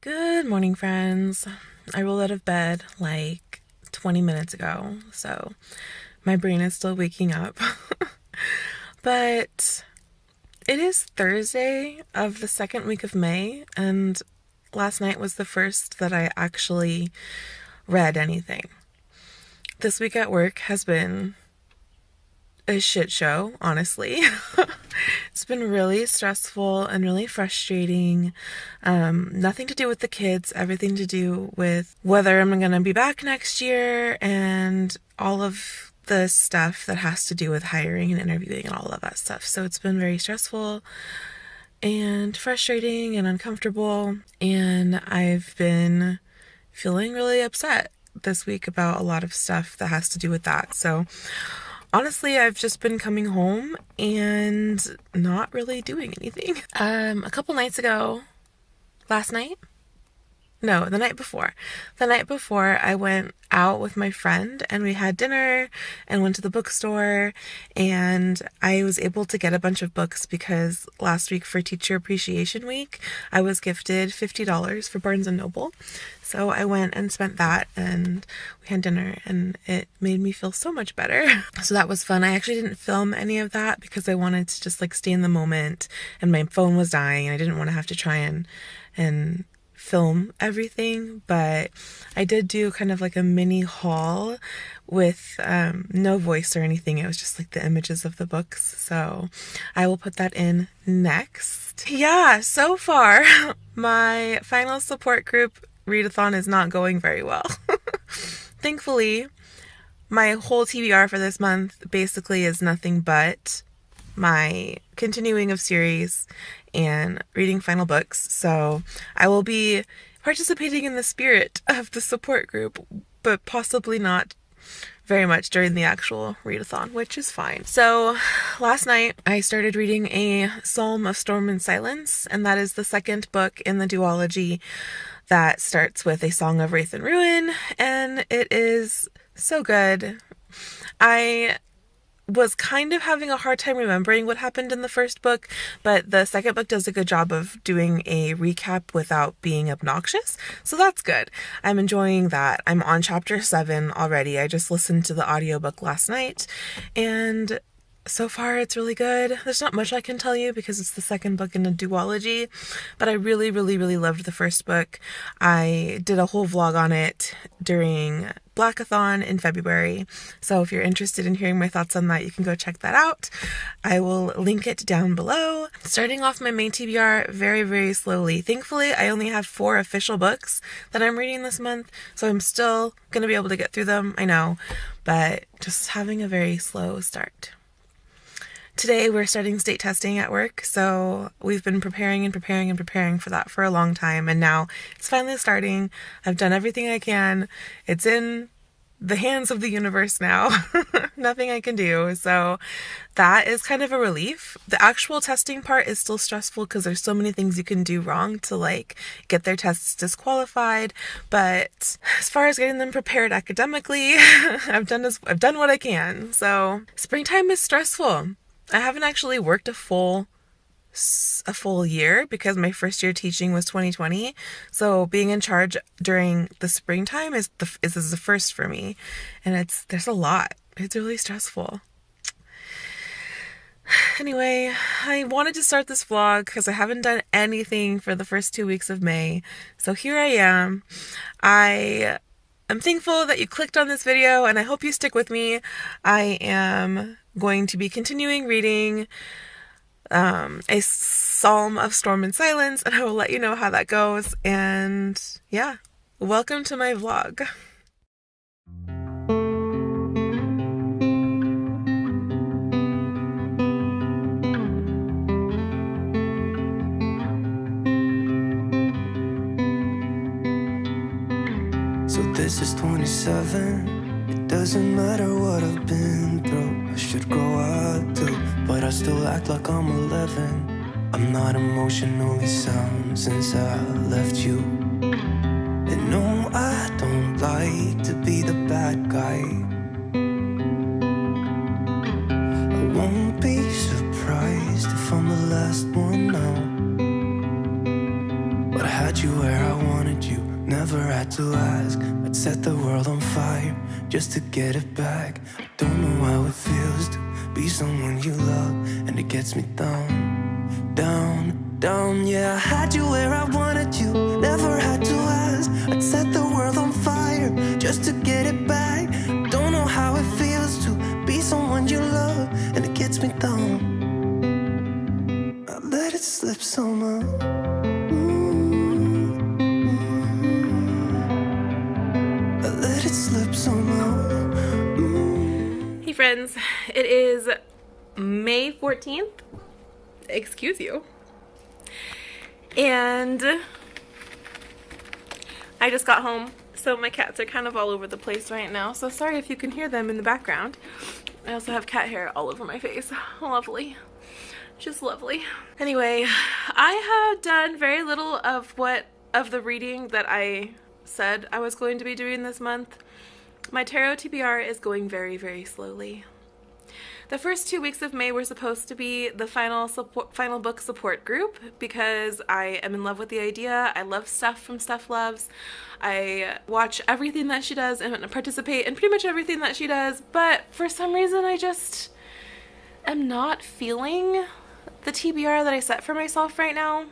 Good morning, friends. I rolled out of bed like 20 minutes ago, so my brain is still waking up. But it is Thursday of the second week of May, and last night was the first that I actually read anything. This week at work has been a shit show, honestly. It's been really stressful and really frustrating. Nothing to do with the kids, everything to do with whether I'm going to be back next year and all of the stuff that has to do with hiring and interviewing and all of that stuff. So it's been very stressful and frustrating and uncomfortable. And I've been feeling really upset this week about a lot of stuff that has to do with that. So honestly, I've just been coming home and not really doing anything. A couple nights ago, last night? No, the night before. The night before, I went out with my friend and we had dinner and went to the bookstore, and I was able to get a bunch of books because last week for Teacher Appreciation Week, I was gifted $50 for Barnes & Noble. So I went and spent that and we had dinner and it made me feel so much better. So that was fun. I actually didn't film any of that because I wanted to just like stay in the moment, and my phone was dying and I didn't want to have to try and film everything, but I did do kind of like a mini haul with no voice or anything. It was just like the images of the books, so I will put that in next. Yeah, so far my final support group readathon is not going very well. Thankfully, my whole TBR for this month basically is nothing but my continuing of series and reading final books. So I will be participating in the spirit of the support group, but possibly not very much during the actual readathon, which is fine. So last night I started reading a Psalm of Storm and Silence, and that is the second book in the duology that starts with A Song of Wraith and Ruin, and it is so good. I was kind of having a hard time remembering what happened in the first book, but the second book does a good job of doing a recap without being obnoxious, so that's good. I'm enjoying that. I'm on chapter 7 already. I just listened to the audiobook last night, and so far it's really good. There's not much I can tell you because it's the second book in a duology, but I really, really, really loved the first book. I did a whole vlog on it during Blackathon in February, so if you're interested in hearing my thoughts on that, you can go check that out. I will link it down below. Starting off my main TBR very, very slowly. Thankfully, I only have 4 official books that I'm reading this month, so I'm still going to be able to get through them, I know, but just having a very slow start. Today we're starting state testing at work, so we've been preparing for that for a long time, and now it's finally starting. I've done everything I can. It's in the hands of the universe now. Nothing I can do, so that is kind of a relief. The actual testing part is still stressful because there's so many things you can do wrong to like get their tests disqualified, but as far as getting them prepared academically, I've done what I can. So springtime is stressful. I haven't actually worked a full year because my first year teaching was 2020. So being in charge during the springtime is the first for me, and there's a lot. It's really stressful. Anyway, I wanted to start this vlog because I haven't done anything for the first 2 weeks of May. So here I am. I'm thankful that you clicked on this video, and I hope you stick with me. I am going to be continuing reading a Psalm of Storm and Silence, and I will let you know how that goes. And yeah, welcome to my vlog. So this is 27. It doesn't matter what I've been through. I should grow up too, but I still act like I'm 11. I'm not emotionally sound since I left you. And no, I don't like to be the bad guy. I won't be surprised if I'm the last one out, but I had you where I wanted had to ask, I'd set the world on fire just to get it back. I don't know how it feels to be someone you love, and it gets me down, down, down. Yeah, I had you where I wanted you, never had to ask. I'd set the world on fire just to get it back. Don't know how it feels to be someone you love, and it gets me down. I let it slip somehow. I let it slip somehow. Hey friends, it is May 14th. Excuse you. And I just got home, so my cats are kind of all over the place right now. So sorry if you can hear them in the background. I also have cat hair all over my face. Lovely. Just lovely. Anyway, I have done very little of the reading that I said I was going to be doing this month. My tarot TBR is going very, very slowly. The first 2 weeks of May were supposed to be the final book support group because I am in love with the idea. I love stuff from Steph Loves. I watch everything that she does and participate in pretty much everything that she does, but for some reason I just am not feeling the TBR that I set for myself right now.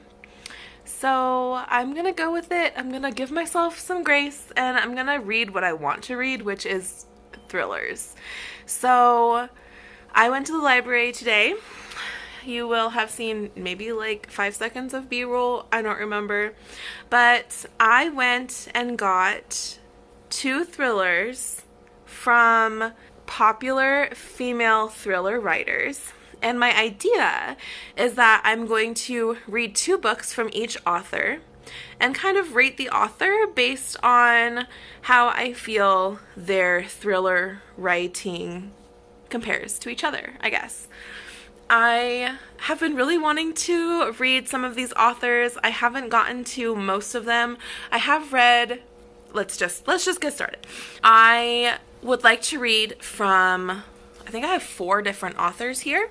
So I'm gonna go with it. I'm gonna give myself some grace and I'm gonna read what I want to read, which is thrillers. So I went to the library today. You will have seen maybe like 5 seconds of B-roll. I don't remember. But I went and got 2 thrillers from popular female thriller writers. And my idea is that I'm going to read 2 books from each author and kind of rate the author based on how I feel their thriller writing compares to each other, I guess. I have been really wanting to read some of these authors. I haven't gotten to most of them. I have read, let's just get started. I would like to read from, I think I have 4 different authors here.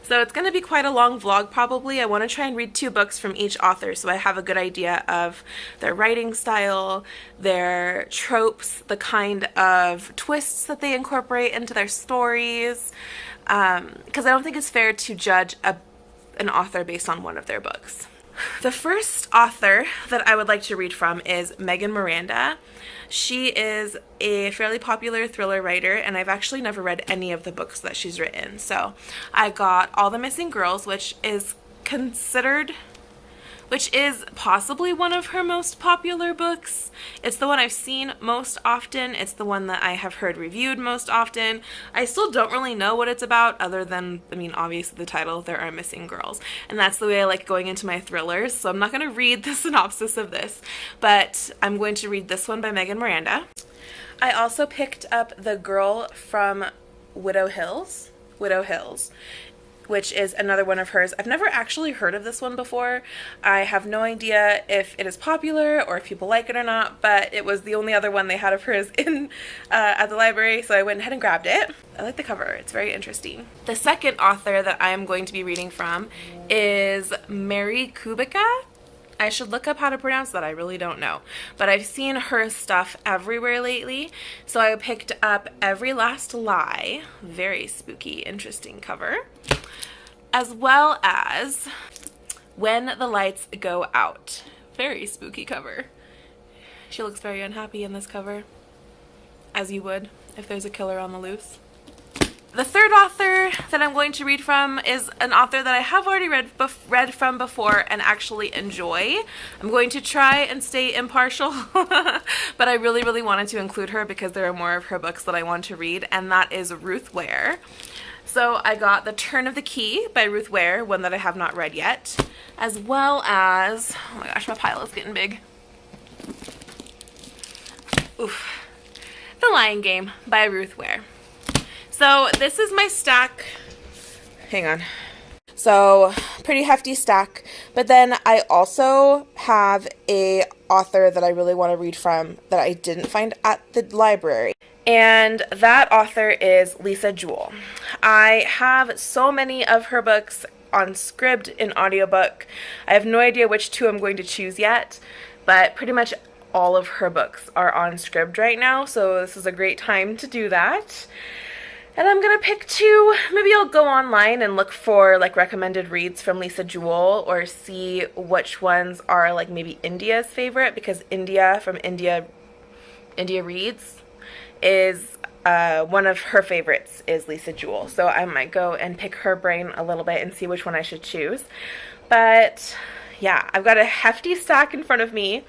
So it's going to be quite a long vlog probably. I want to try and read 2 books from each author so I have a good idea of their writing style, their tropes, the kind of twists that they incorporate into their stories. Because I don't think it's fair to judge an author based on one of their books. The first author that I would like to read from is Miranda. She is a fairly popular thriller writer, and I've actually never read any of the books that she's written. So I got All the Missing Girls, which is possibly one of her most popular books. It's the one I've seen most often. It's the one that I have heard reviewed most often. I still don't really know what it's about other than, obviously the title, There Are Missing Girls. And that's the way I like going into my thrillers. So I'm not going to read the synopsis of this, but I'm going to read this one by Miranda. I also picked up The Girl from Widow Hills, which is another one of hers. I've never actually heard of this one before. I have no idea if it is popular or if people like it or not, but it was the only other one they had of hers in at the library, so I went ahead and grabbed it. I like the cover. It's very interesting. The second author that I am going to be reading from is Mary Kubica. I should look up how to pronounce that. I really don't know. But I've seen her stuff everywhere lately. So I picked up Every Last Lie. Very spooky, interesting cover. As well as When the Lights Go Out. Very spooky cover. She looks very unhappy in this cover. As you would if there's a killer on the loose. The third author that I'm going to read from is an author that I have already read from before and actually enjoy. I'm going to try and stay impartial, but I really, really wanted to include her because there are more of her books that I want to read, and that is Ruth Ware. So I got The Turn of the Key by Ruth Ware, one that I have not read yet, as well as, oh my gosh, my pile is getting big. Oof. The Lion Game by Ruth Ware. So this is my stack. Hang on. So pretty hefty stack. But then I also have a author that I really want to read from that I didn't find at the library. And that author is Jewell. I have so many of her books on Scribd in audiobook. I have no idea which 2 I'm going to choose yet, but pretty much all of her books are on Scribd right now, so this is a great time to do that. And I'm gonna pick two. Maybe I'll go online and look for like recommended reads from Lisa Jewell, or see which ones are like maybe India's favorite, because India Reads is one of her favorites is Lisa Jewell. So I might go and pick her brain a little bit and see which one I should choose. But yeah, I've got a hefty stack in front of me.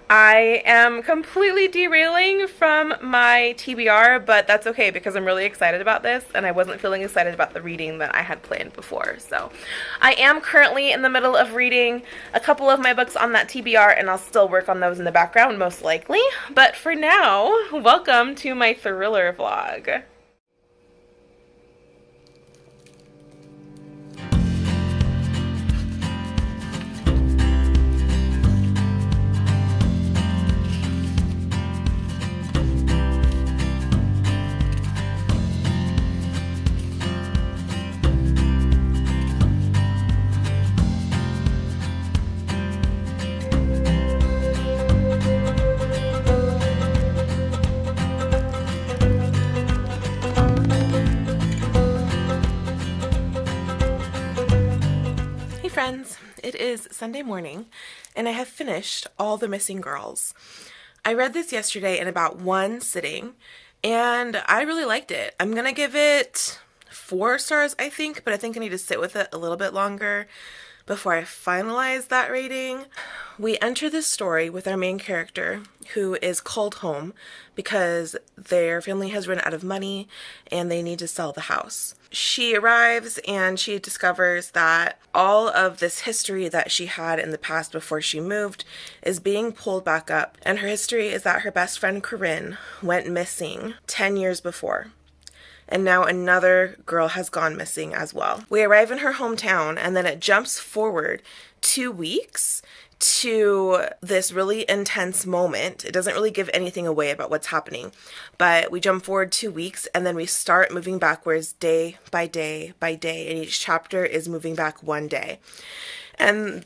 I am completely derailing from my TBR, but that's okay because I'm really excited about this, and I wasn't feeling excited about the reading that I had planned before. So I am currently in the middle of reading a couple of my books on that TBR, and I'll still work on those in the background most likely. But for now, welcome to my thriller vlog. Friends, it is Sunday morning, and I have finished All the Missing Girls. I read this yesterday in about one sitting, and I really liked it. I'm gonna give it 4 stars, I think, but I think I need to sit with it a little bit longer before I finalize that rating. We enter this story with our main character, who is called home because their family has run out of money and they need to sell the house. She arrives and she discovers that all of this history that she had in the past before she moved is being pulled back up. And her history is that her best friend Corinne went missing 10 years before. And now another girl has gone missing as well. We arrive in her hometown, and then it jumps forward 2 weeks to this really intense moment. It doesn't really give anything away about what's happening, but we jump forward 2 weeks, and then we start moving backwards day by day by day, and each chapter is moving back 1 day. And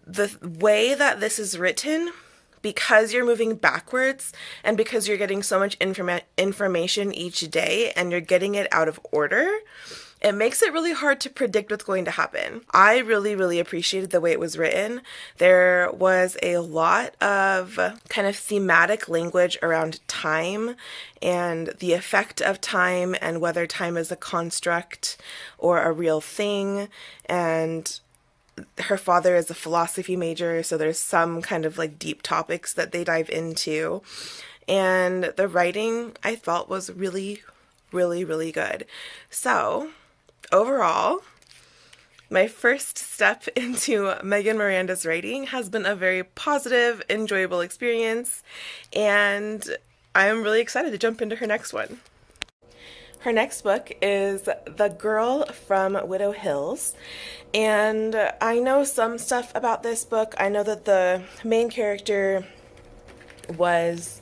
the way that this is written, because you're moving backwards and because you're getting so much information each day and you're getting it out of order, it makes it really hard to predict what's going to happen. I really, really appreciated the way it was written. There was a lot of kind of thematic language around time and the effect of time and whether time is a construct or a real thing. And her father is a philosophy major, so there's some kind of like deep topics that they dive into. And the writing, I felt, was really, really, really good. So overall, my first step into Megan Miranda's writing has been a very positive, enjoyable experience, and I'm really excited to jump into her next one. Her next book is The Girl from Widow Hills, and I know some stuff about this book. I know that the main character was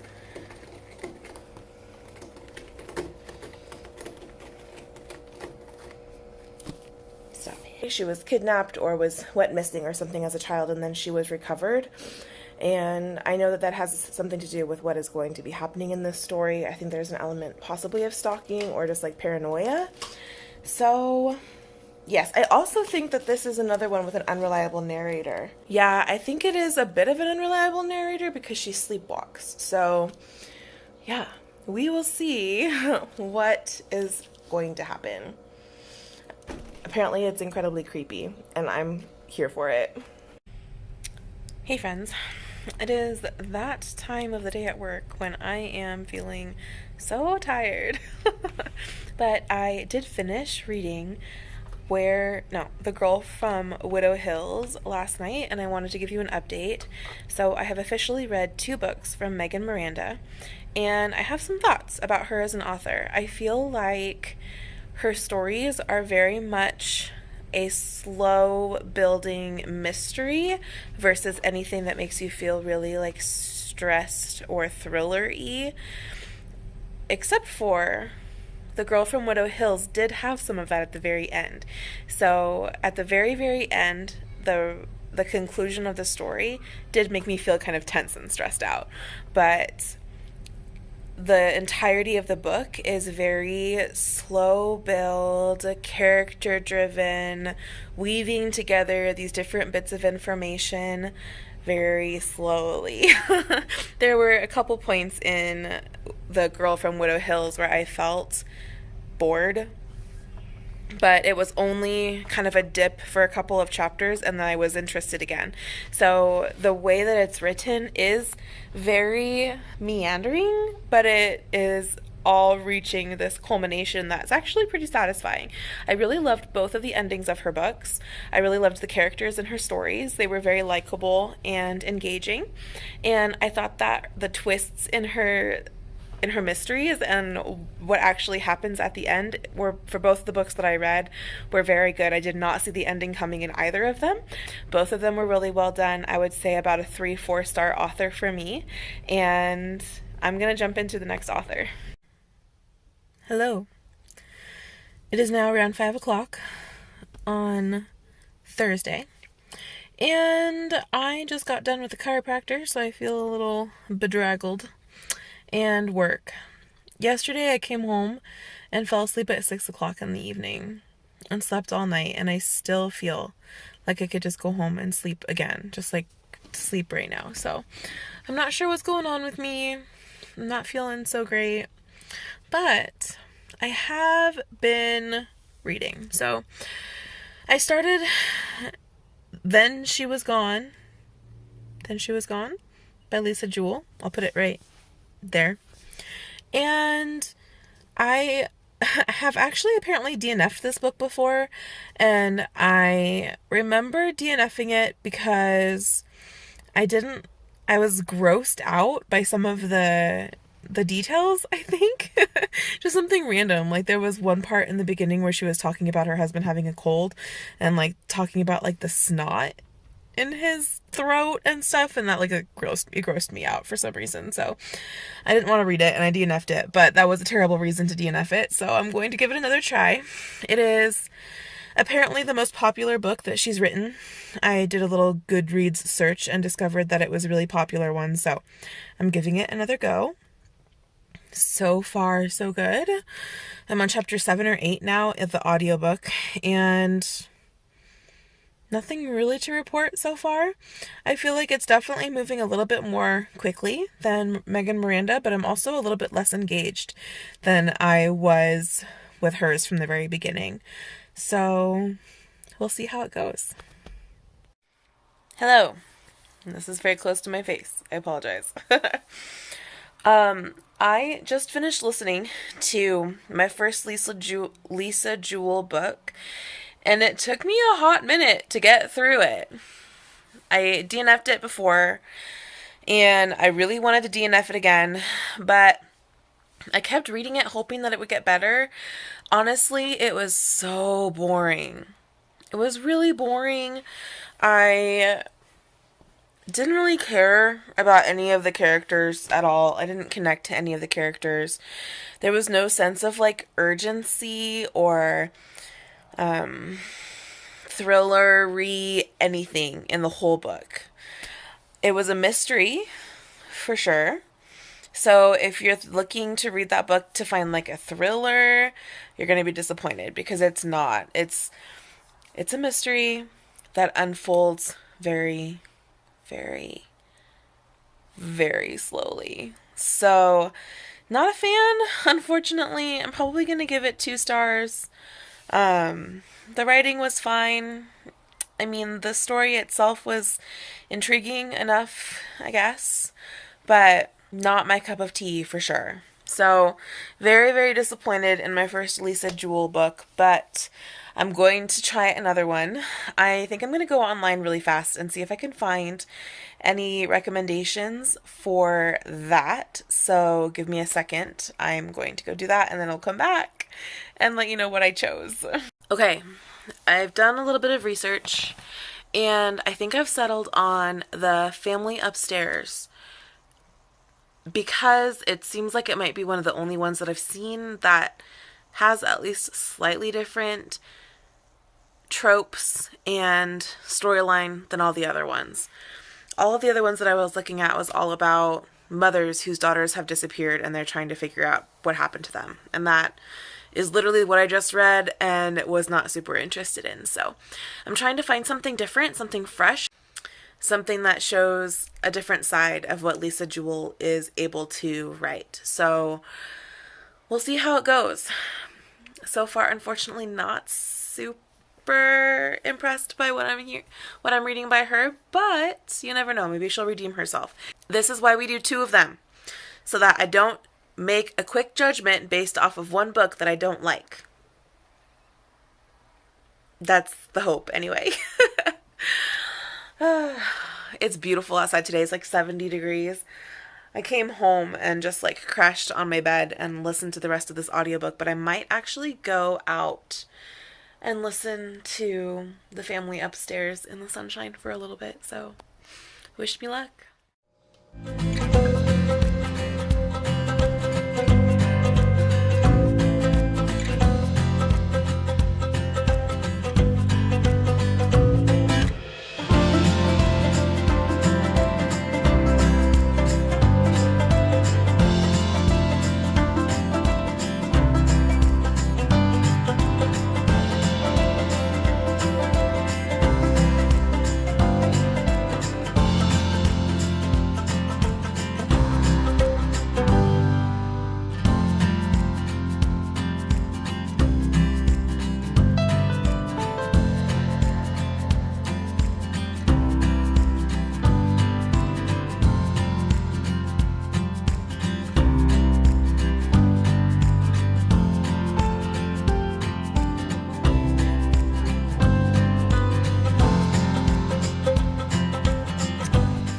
she was kidnapped or went missing or something as a child, and then she was recovered. And I know that that has something to do with what is going to be happening in this story. I think there's an element possibly of stalking or just like paranoia. So yes, I also think that this is another one with an unreliable narrator. Yeah, I think it is a bit of an unreliable narrator because she sleepwalks. So yeah, we will see what is going to happen. Apparently it's incredibly creepy, and I'm here for it. Hey friends, it is that time of the day at work when I am feeling so tired. But I did finish reading The Girl from Widow Hills last night, and I wanted to give you an update. So I have officially read 2 books from Megan Miranda, and I have some thoughts about her as an author. I feel like her stories are very much a slow building mystery versus anything that makes you feel really like stressed or thriller-y, except for The Girl from Widow Hills did have some of that at the very end. So at the very, very end, the conclusion of the story did make me feel kind of tense and stressed out. But the entirety of the book is very slow build, character driven, weaving together these different bits of information very slowly. There were a couple points in The Girl from Widow Hills where I felt bored, but it was only kind of a dip for a couple of chapters and then I was interested again. So the way that it's written is very meandering, but it is all reaching this culmination that's actually pretty satisfying. I really loved both of the endings of her books. I really loved the characters in her stories. They were very likable and engaging. And I thought that the twists in her mysteries and what actually happens at the end were, for both the books that I read, were very good. I did not see the ending coming in either of them. Both of them were really well done. I would say about a 3-4 star author for me. And I'm going to jump into the next author. Hello. It is now around 5 o'clock on Thursday. And I just got done with the chiropractor, so I feel a little bedraggled. And work. Yesterday I came home and fell asleep at 6 o'clock in the evening and slept all night, and I still feel like I could just go home and sleep again, just like sleep right now. So I'm not sure what's going on with me. I'm not feeling so great, but I have been reading. So I started Then She Was Gone by Lisa Jewell. I'll put it right there. And I have actually apparently DNF'd this book before, and I remember DNFing it because I was grossed out by some of the details, I think. Just something random. Like there was one part in the beginning where she was talking about her husband having a cold and like talking about like the snot in his throat and stuff, and that like it grossed me out for some reason. So I didn't want to read it and I DNF'd it, but that was a terrible reason to DNF it, so I'm going to give it another try. It is apparently the most popular book that she's written. I did a little Goodreads search and discovered that it was a really popular one, so I'm giving it another go. So far, so good. I'm on chapter 7 or 8 now of the audiobook, and nothing really to report so far. I feel like it's definitely moving a little bit more quickly than Miranda, but I'm also a little bit less engaged than I was with hers from the very beginning. So we'll see how it goes. Hello. This is very close to my face. I apologize. I just finished listening to my first Lisa Jewell book, and it took me a hot minute to get through it. I DNF'd it before, and I really wanted to DNF it again, but I kept reading it hoping that it would get better. Honestly, it was so boring. It was really boring. I didn't really care about any of the characters at all. I didn't connect to any of the characters. There was no sense of like urgency or thriller-y anything in the whole book. It was a mystery, for sure. So if you're looking to read that book to find like a thriller, you're going to be disappointed because it's not. It's a mystery that unfolds very, very, very slowly. So not a fan, unfortunately. I'm probably going to give it 2 stars. The writing was fine. I mean, the story itself was intriguing enough, I guess, but not my cup of tea for sure. So, very, very disappointed in my first Lisa Jewell book, but I'm going to try another one. I think I'm going to go online really fast and see if I can find any recommendations for that. So, give me a second. I'm going to go do that, and then I'll come back and let you know what I chose. Okay, I've done a little bit of research, and I think I've settled on The Family Upstairs because it seems like it might be one of the only ones that I've seen that has at least slightly different tropes and storyline than all the other ones. All of the other ones that I was looking at was all about mothers whose daughters have disappeared and they're trying to figure out what happened to them. And that is literally what I just read and was not super interested in. So I'm trying to find something different, something fresh, something that shows a different side of what Lisa Jewell is able to write. So we'll see how it goes. So far, unfortunately, not super impressed by what I'm reading by her, but you never know, maybe she'll redeem herself. This is why we do 2 of them, so that I don't make a quick judgment based off of one book that I don't like. That's the hope anyway. It's beautiful outside today. It's like 70 degrees. I came home and just like crashed on my bed and listened to the rest of this audiobook, but I might actually go out and listen to the family upstairs in the sunshine for a little bit. So wish me luck.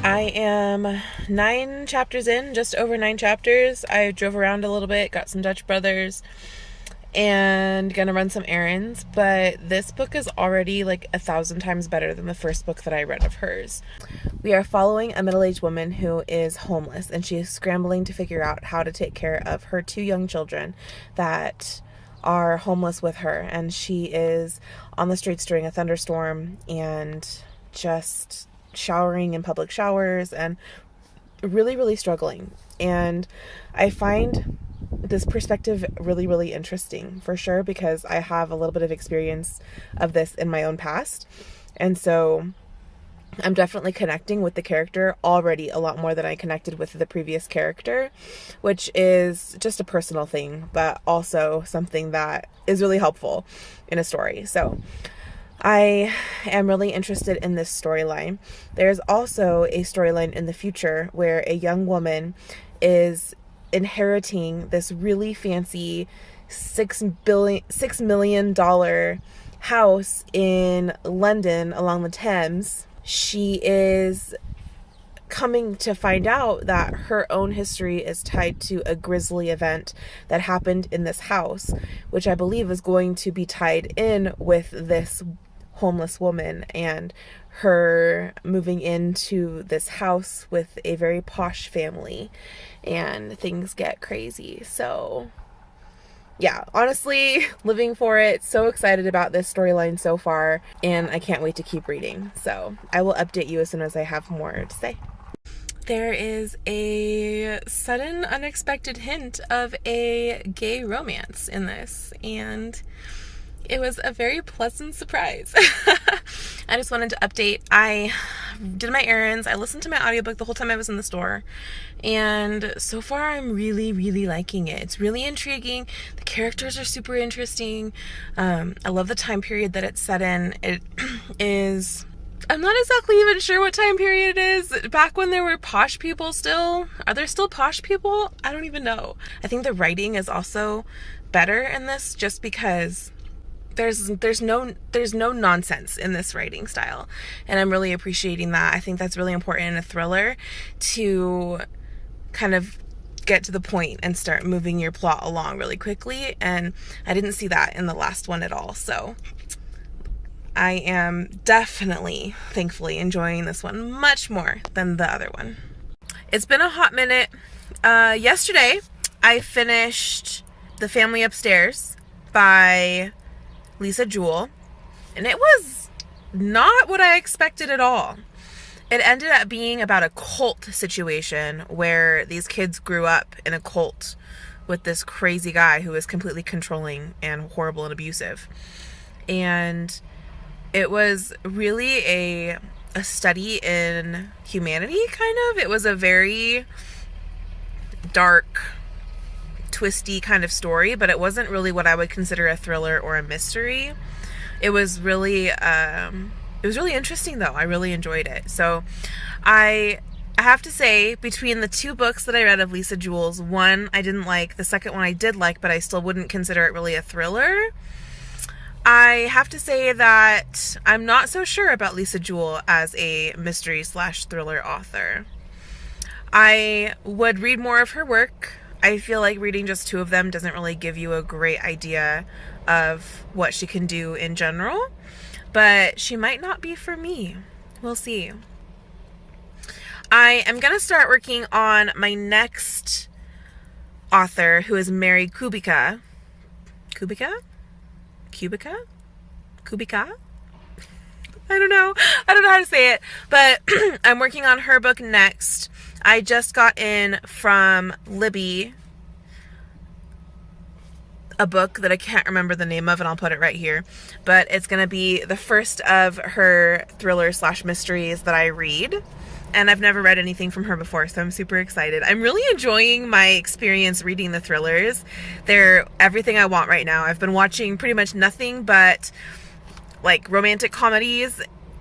I am 9 chapters in, just over 9 chapters. I drove around a little bit, got some Dutch Brothers, and gonna run some errands, but this book is already like 1,000 times better than the first book that I read of hers. We are following a middle-aged woman who is homeless, and she is scrambling to figure out how to take care of her 2 young children that are homeless with her, and she is on the streets during a thunderstorm and just showering in public showers and really, really struggling. And I find this perspective really, really interesting for sure, because I have a little bit of experience of this in my own past. And so I'm definitely connecting with the character already a lot more than I connected with the previous character, which is just a personal thing, but also something that is really helpful in a story. So I am really interested in this storyline. There's also a storyline in the future where a young woman is inheriting this really fancy $6 million house in London along the Thames. She is coming to find out that her own history is tied to a grisly event that happened in this house, which I believe is going to be tied in with this homeless woman and her moving into this house with a very posh family, and things get crazy. So yeah, honestly, living for it. So excited about this storyline so far, and I can't wait to keep reading. So I will update you as soon as I have more to say. There is a sudden, unexpected hint of a gay romance in this, and it was a very pleasant surprise. I just wanted to update. I did my errands. I listened to my audiobook the whole time I was in the store. And so far, I'm really, really liking it. It's really intriguing. The characters are super interesting. I love the time period that it's set in. It is... I'm not exactly even sure what time period it is. Back when there were posh people still. Are there still posh people? I don't even know. I think the writing is also better in this just because there's no nonsense in this writing style, and I'm really appreciating that. I think that's really important in a thriller, to kind of get to the point and start moving your plot along really quickly, and I didn't see that in the last one at all. So I am definitely, thankfully, enjoying this one much more than the other one. It's been a hot minute. Yesterday I finished The Family Upstairs by Lisa Jewell. and it was not what I expected at all. It ended up being about a cult situation where these kids grew up in a cult with this crazy guy who was completely controlling and horrible and abusive. And it was really a study in humanity, kind of. It was a very dark, twisty kind of story, but it wasn't really what I would consider a thriller or a mystery. It was really interesting, though. I really enjoyed it. So I have to say, between the two books that I read of Lisa Jewell's, one I didn't like, the second one I did like, but I still wouldn't consider it really a thriller. I have to say that I'm not so sure about Lisa Jewell as a mystery/thriller author. I would read more of her work. I feel like reading just two of them doesn't really give you a great idea of what she can do in general, but she might not be for me. We'll see. I am going to start working on my next author, who is Mary Kubica. Kubica? I don't know how to say it, but I'm working on her book next. I just got in from Libby a book that I can't remember the name of, and I'll put it right here, but it's going to be the first of her thriller/mysteries that I read, and I've never read anything from her before, so I'm super excited. I'm really enjoying my experience reading the thrillers. They're everything I want right now. I've been watching pretty much nothing but like romantic comedies.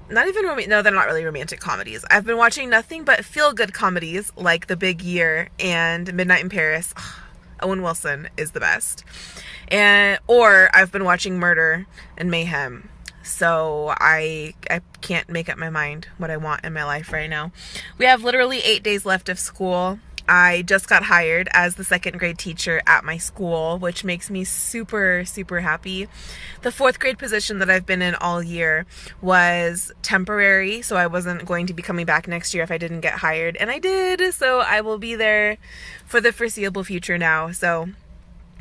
Not even no, they're not really romantic comedies. I've been watching nothing but feel-good comedies like The Big Year and Midnight in Paris. Owen Wilson is the best. Or I've been watching Murder and Mayhem. So I can't make up my mind what I want in my life right now. We have literally 8 days left of school. I just got hired as the second grade teacher at my school, which makes me super, super happy. The fourth grade position that I've been in all year was temporary, so I wasn't going to be coming back next year if I didn't get hired, and I did, so I will be there for the foreseeable future now. So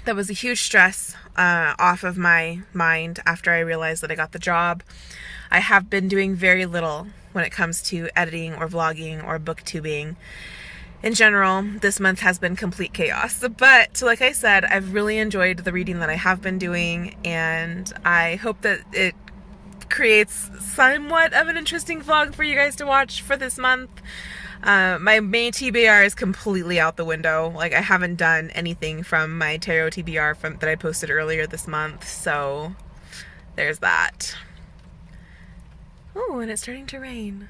that was a huge stress off of my mind after I realized that I got the job. I have been doing very little when it comes to editing or vlogging or booktubing. In general, this month has been complete chaos, but like I said, I've really enjoyed the reading that I have been doing, and I hope that it creates somewhat of an interesting vlog for you guys to watch for this month. My main TBR is completely out the window. Like, I haven't done anything from my tarot TBR that I posted earlier this month, so there's that. Oh, and it's starting to rain.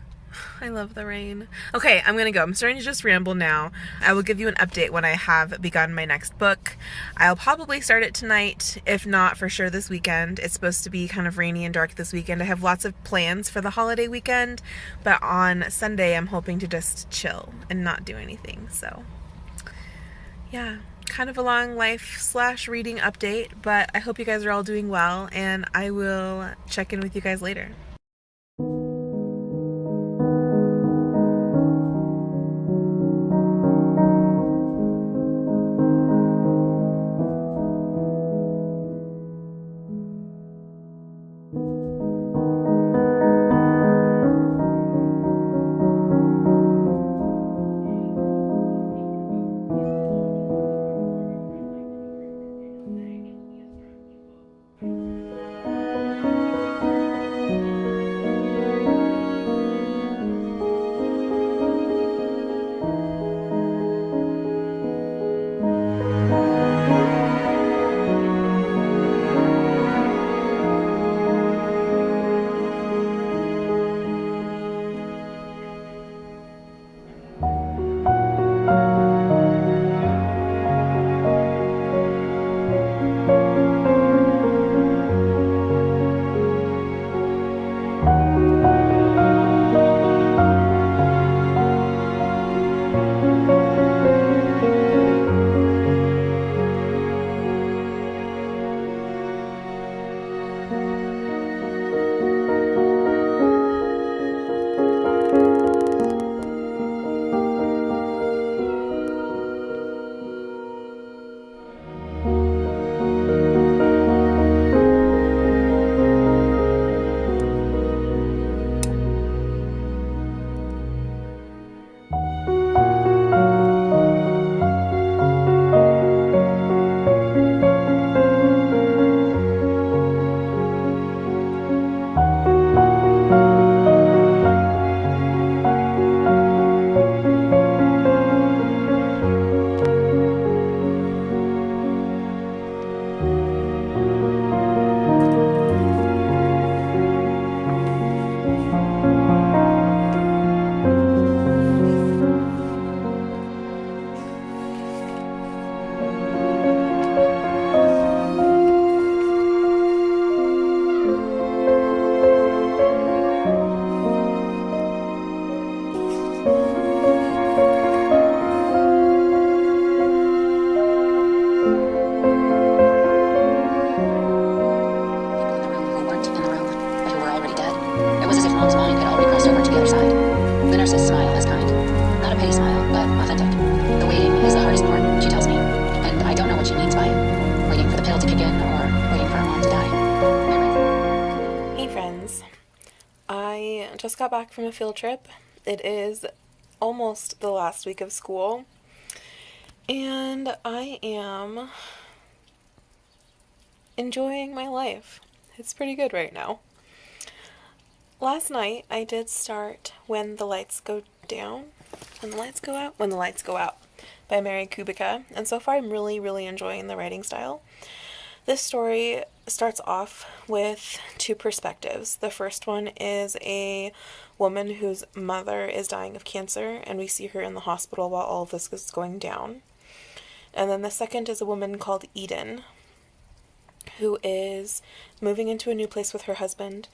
I love the rain. Okay, I'm gonna go. I'm starting to just ramble now. I will give you an update when I have begun my next book. I'll probably start it tonight, if not for sure this weekend. It's supposed to be kind of rainy and dark this weekend. I have lots of plans for the holiday weekend, but on Sunday I'm hoping to just chill and not do anything. So yeah, kind of a long life/reading update, but I hope you guys are all doing well, and I will check in with you guys later. mom's mind had already crossed over to the other side. The nurse's smile is kind. Not a pity smile, but authentic. The waiting is the hardest part, she tells me. And I don't know what she means by it. Waiting for the pill to kick in or waiting for her mom to die. Hey friends, I just got back from a field trip. It is almost the last week of school, and I am enjoying my life. It's pretty good right now. Last night I did start When the Lights Go Down, When the Lights Go Out, When the Lights Go Out by Kubica, and so far I'm really enjoying the writing style. This story starts off with two perspectives. The first one is a woman whose mother is dying of cancer, and we see her in the hospital while all of this is going down. And then the second is a woman called Eden, who is moving into a new place with her husband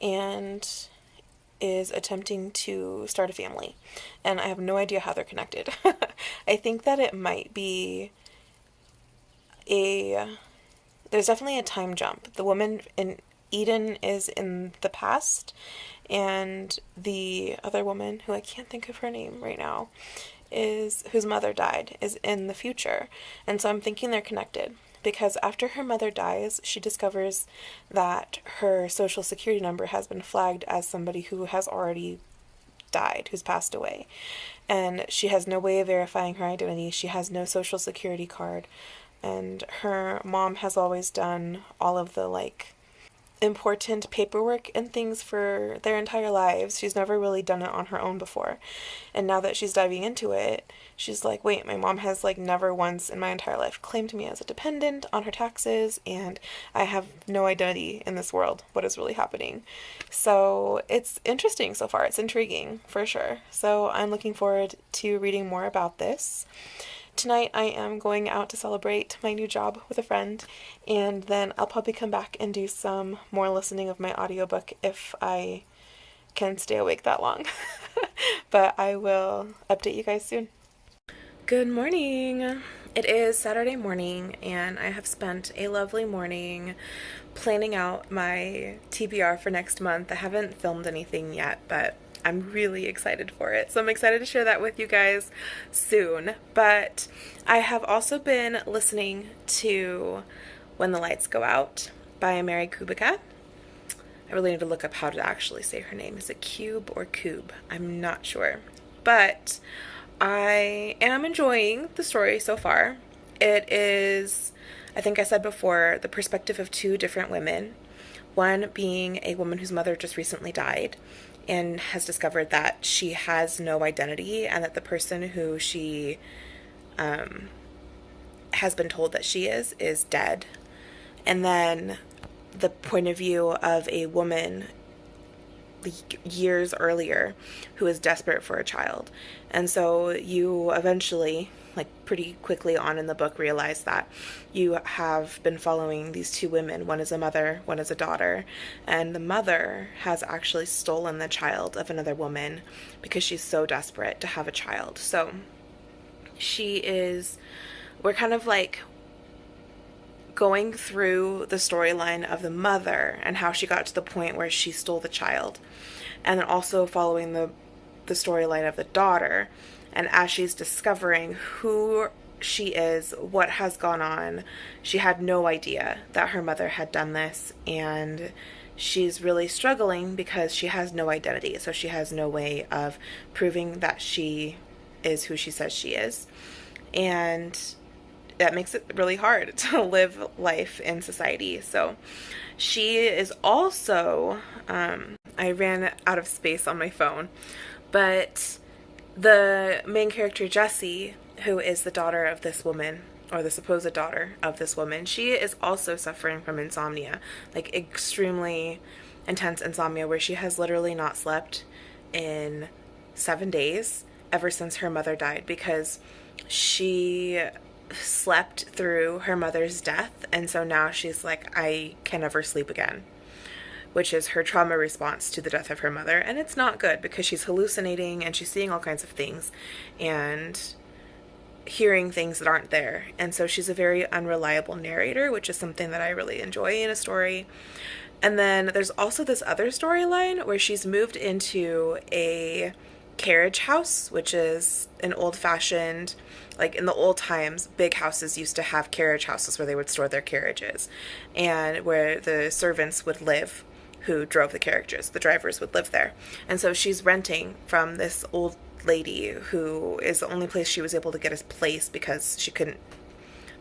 and is attempting to start a family. And I have no idea how they're connected. I think that it might be there's definitely a time jump. The woman in Eden is in the past, and the other woman, who I can't think of her name right now, whose mother died, is in the future. And so I'm thinking they're connected, because after her mother dies, she discovers that her social security number has been flagged as somebody who has already died, who's passed away. And she has no way of verifying her identity. She has no social security card. And her mom has always done all of the, important paperwork and things for their entire lives. She's never really done it on her own before. And now that she's diving into it, she's like, wait, my mom has, never once in my entire life claimed me as a dependent on her taxes, and I have no identity in this world. What is really happening? So it's interesting so far. It's intriguing, for sure. So I'm looking forward to reading more about this. Tonight I am going out to celebrate my new job with a friend, and then I'll probably come back and do some more listening of my audiobook if I can stay awake that long. But I will update you guys soon. Good morning! It is Saturday morning, and I have spent a lovely morning planning out my TBR for next month. I haven't filmed anything yet, but I'm really excited for it. So I'm excited to share that with you guys soon. But I have also been listening to When the Lights Go Out by Kubica. I really need to look up how to actually say her name. Is it Cube or Cube? I'm not sure. But I am enjoying the story so far. It is, I think I said before, the perspective of two different women. One being a woman whose mother just recently died and has discovered that she has no identity, and that the person who she has been told that she is dead. And then the point of view of a woman years earlier who is desperate for a child. And so you eventually, pretty quickly on in the book, realize that you have been following these two women. One is a mother, one is a daughter, and the mother has actually stolen the child of another woman because she's so desperate to have a child. So we're kind of going through the storyline of the mother and how she got to the point where she stole the child, and then also following the storyline of the daughter, and as she's discovering who she is, what has gone on. She had no idea that her mother had done this, and she's really struggling because she has no identity, so she has no way of proving that she is who she says she is, and that makes it really hard to live life in society. So she is also, I ran out of space on my phone, but the main character, Jessie, who is the daughter of this woman, or the supposed daughter of this woman, she is also suffering from insomnia, extremely intense insomnia, where she has literally not slept in 7 days ever since her mother died, because she slept through her mother's death, and so now she's like, I can never sleep again, which is her trauma response to the death of her mother. And it's not good, because she's hallucinating and she's seeing all kinds of things and hearing things that aren't there. And so she's a very unreliable narrator, which is something that I really enjoy in a story. And then there's also this other storyline where she's moved into a carriage house, which is an old-fashioned, like in the old times, big houses used to have carriage houses where they would store their carriages and where the servants would live who drove the carriages. The drivers would live there. And so she's renting from this old lady who is the only place she was able to get a place because she couldn't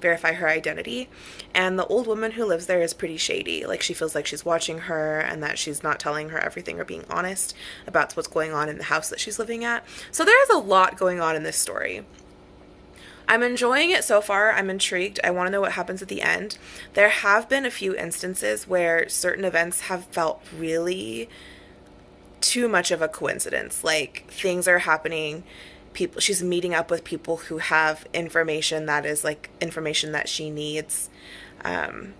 verify her identity. And the old woman who lives there is pretty shady. Like, she feels like she's watching her and that she's not telling her everything or being honest about what's going on in the house that she's living at. So there's a lot going on in this story. I'm enjoying it so far. I'm intrigued. I want to know what happens at the end. There have been a few instances where certain events have felt really too much of a coincidence. Like, things are happening, she's meeting up with people who have information that is like information that she needs, and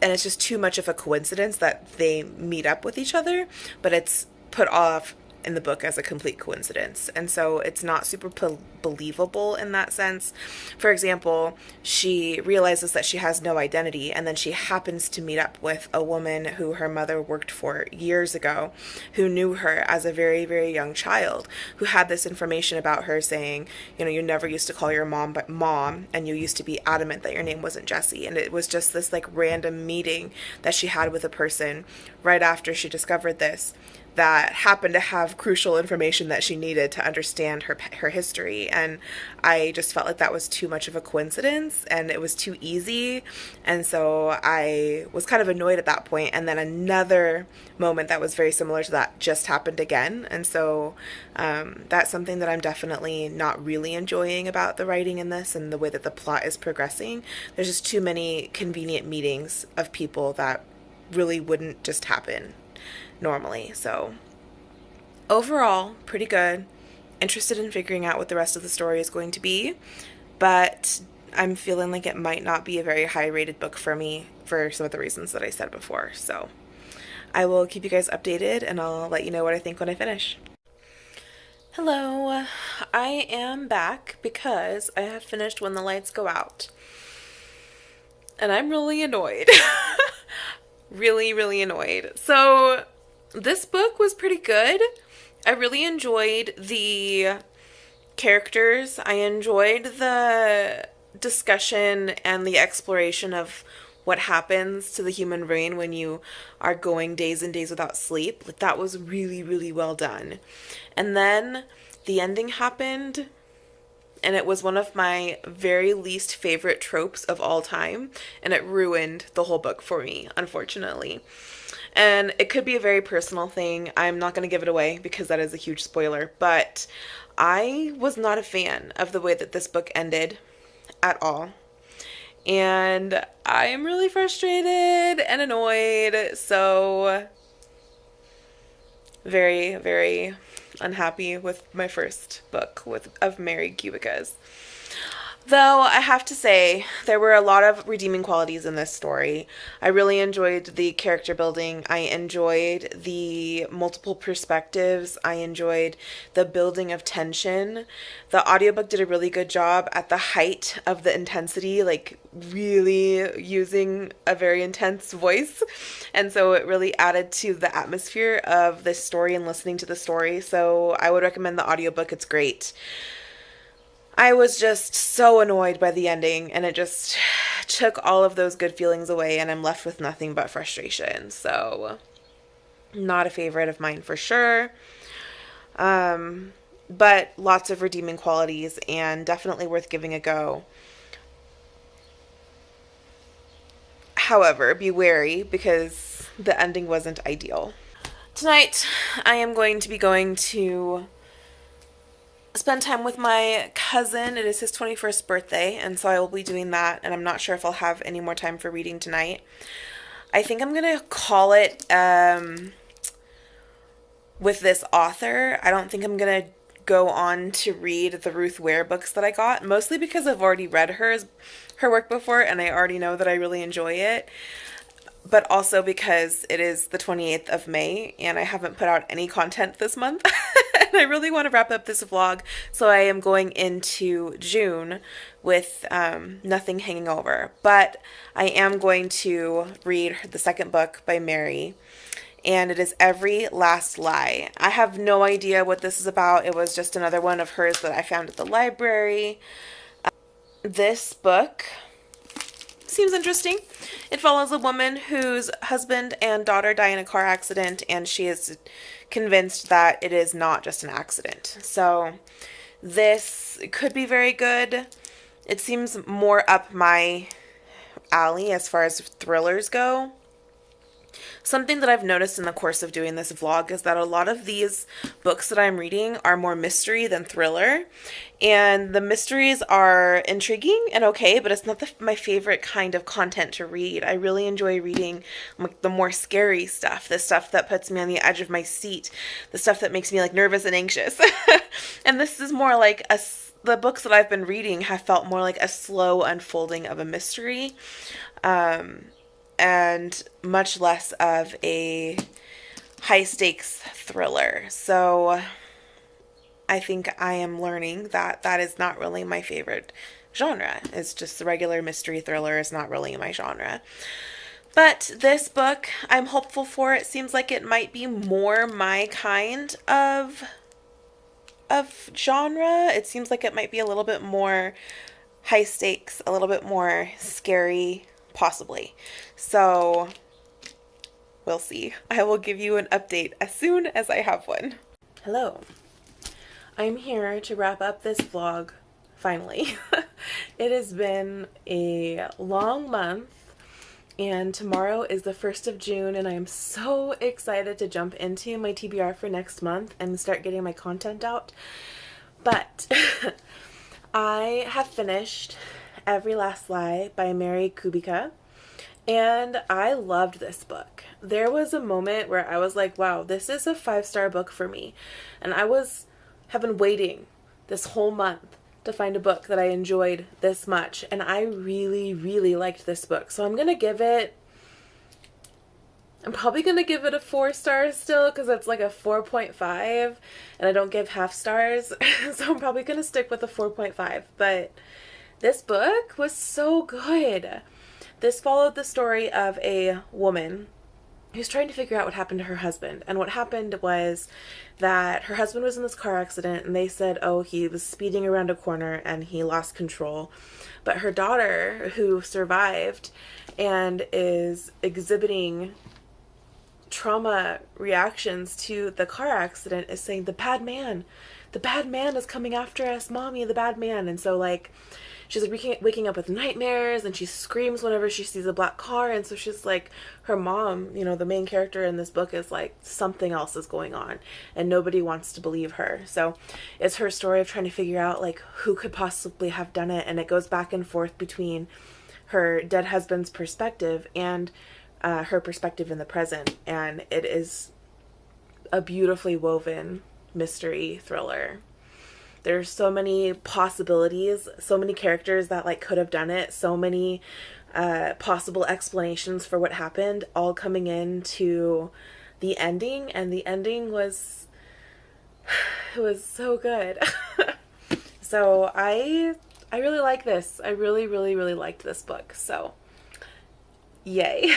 it's just too much of a coincidence that they meet up with each other, but it's put off in the book as a complete coincidence, and so it's not super believable in that sense. For example, she realizes that she has no identity, and then she happens to meet up with a woman who her mother worked for years ago, who knew her as a very, very young child, who had this information about her saying, you know, you never used to call your mom but mom, and you used to be adamant that your name wasn't Jessie. And it was just this like random meeting that she had with a person right after she discovered this, that happened to have crucial information that she needed to understand her history. And I just felt like that was too much of a coincidence and it was too easy. And so I was kind of annoyed at that point. And then another moment that was very similar to that just happened again. And so that's something that I'm definitely not really enjoying about the writing in this and the way that the plot is progressing. There's just too many convenient meetings of people that really wouldn't just happen normally. So overall, pretty good. Interested in figuring out what the rest of the story is going to be, but I'm feeling like it might not be a very high rated book for me for some of the reasons that I said before. So I will keep you guys updated and I'll let you know what I think when I finish. Hello, I am back because I have finished When the Lights Go Out. And I'm really annoyed. Really, really annoyed. So this book was pretty good. I really enjoyed the characters. I enjoyed the discussion and the exploration of what happens to the human brain when you are going days and days without sleep. Like, that was really, really well done. And then the ending happened, and it was one of my very least favorite tropes of all time, and it ruined the whole book for me, unfortunately. And it could be a very personal thing. I'm not going to give it away because that is a huge spoiler, but I was not a fan of the way that this book ended at all. And I am really frustrated and annoyed, so very, very unhappy with my first book of Married Kubicas. Though I have to say, there were a lot of redeeming qualities in this story. I really enjoyed the character building. I enjoyed the multiple perspectives. I enjoyed the building of tension. The audiobook did a really good job at the height of the intensity, like really using a very intense voice. And so it really added to the atmosphere of this story and listening to the story. So I would recommend the audiobook. It's great. I was just so annoyed by the ending, and it just took all of those good feelings away, and I'm left with nothing but frustration. So, not a favorite of mine for sure. But lots of redeeming qualities, and definitely worth giving a go. However, be wary because the ending wasn't ideal. Tonight, I am going to be going to spend time with my cousin. It is his 21st birthday, and so I will be doing that, and I'm not sure if I'll have any more time for reading tonight. I think I'm going to call it with this author. I don't think I'm going to go on to read the Ruth Ware books that I got, mostly because I've already read her work before, and I already know that I really enjoy it. But also because it is the 28th of May, and I haven't put out any content this month. And I really want to wrap up this vlog, so I am going into June with nothing hanging over. But I am going to read the second book by Mary, and it is Every Last Lie. I have no idea what this is about. It was just another one of hers that I found at the library. This book seems interesting. It follows a woman whose husband and daughter die in a car accident, and she is convinced that it is not just an accident. So this could be very good. It seems more up my alley as far as thrillers go. Something that I've noticed in the course of doing this vlog is that a lot of these books that I'm reading are more mystery than thriller. And the mysteries are intriguing and okay, but it's not my favorite kind of content to read. I really enjoy reading the more scary stuff, the stuff that puts me on the edge of my seat, the stuff that makes me like nervous and anxious. And this is more like the books that I've been reading have felt more like a slow unfolding of a mystery. And much less of a high stakes thriller. So I think I am learning that that is not really my favorite genre. It's just the regular mystery thriller is not really my genre. But this book, I'm hopeful for. It seems like it might be more my kind of genre. It seems like it might be a little bit more high stakes, a little bit more scary, possibly. So we'll see. I will give you an update as soon as I have one. Hello. I'm here to wrap up this vlog, finally. It has been a long month, and tomorrow is the 1st of June, and I am so excited to jump into my TBR for next month and start getting my content out. But I have finished Every Last Lie by Mary Kubica, and I loved this book. There was a moment where I was like, wow, this is a 5-star book for me. And I have been waiting this whole month to find a book that I enjoyed this much, and I really, really liked this book. So I'm probably going to give it a 4 stars still, because it's like a 4.5, and I don't give half stars. So I'm probably going to stick with a 4.5. But this book was so good. This followed the story of a woman who's trying to figure out what happened to her husband. And what happened was that her husband was in this car accident, and they said, oh, he was speeding around a corner and he lost control. But her daughter, who survived and is exhibiting trauma reactions to the car accident, is saying, the bad man is coming after us, mommy, the bad man. And so like she's like waking up with nightmares, and she screams whenever she sees a black car. And so she's like, her mom, the main character in this book, is like, something else is going on and nobody wants to believe her. So it's her story of trying to figure out like who could possibly have done it. And it goes back and forth between her dead husband's perspective and her perspective in the present. And it is a beautifully woven mystery thriller. There's so many possibilities, so many characters that like could have done it, so many possible explanations for what happened, all coming into the ending, and the ending was it was so good. So I really like this. I really, really, really liked this book. So yay.